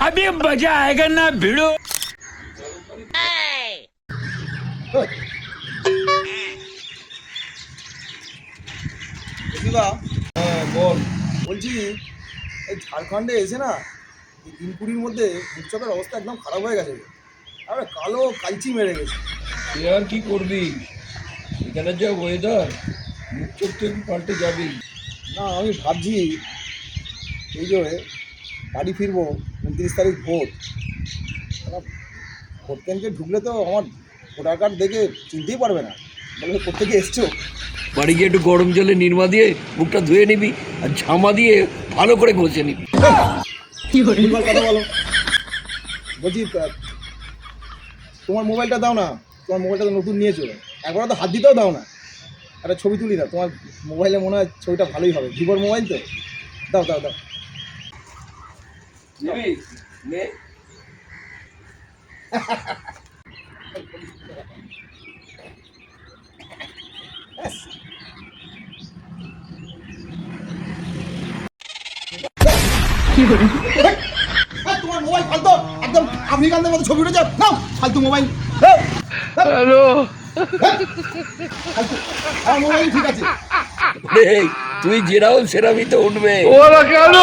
अभी मजा आएगा ना भिड़ो। বল। বলছি এই ঝাড়খণ্ডে এসে না এই দিন কুড়ির মধ্যে মুখচকের অবস্থা একদম খারাপ হয়ে গেছে। আরে কালো কালচি মেরে গেছে। সে আর কি করবি, এখানে যা ওয়েদার, মুখ চোখ তো একটু পাল্টে যাবেই। না আমি ভাবছি এই যে বাড়ি ফিরবো 29 তারিখ ভোট। ভোট কেন্দ্রে ঢুকলে তো আমার ভোটার কার্ড দেখে চিনতেই পারবে না, বলবে কোথেকে এসছো। বাড়ি গিয়ে একটু গরম জলে নির্মা দিয়ে মুখটা ধুয়ে নিবি আর ঝামা দিয়ে ভালো করে ঘষে নিবি। ভুলভাল কথা বলো। বলছি তোমার মোবাইলটা দাও না, তোমার মোবাইলটা তো নতুন নিয়েছো, একবার তো হাত দিতেও দাও না। একটা ছবি তুলি দাও, তোমার মোবাইলে মনে হয় ছবিটা ভালোই হবে, ভিভোর মোবাইল তো। দাও দাও দাও। তোমার মোবাইল ফালতু, একদম আফ্রিকানদের মতো ছবি উঠেছে। নাও ফালতু মোবাইল। হ্যালো, আমার মোবাইল ঠিক আছে। তুই যেরাও সেরামি তো উঠবে। কেন?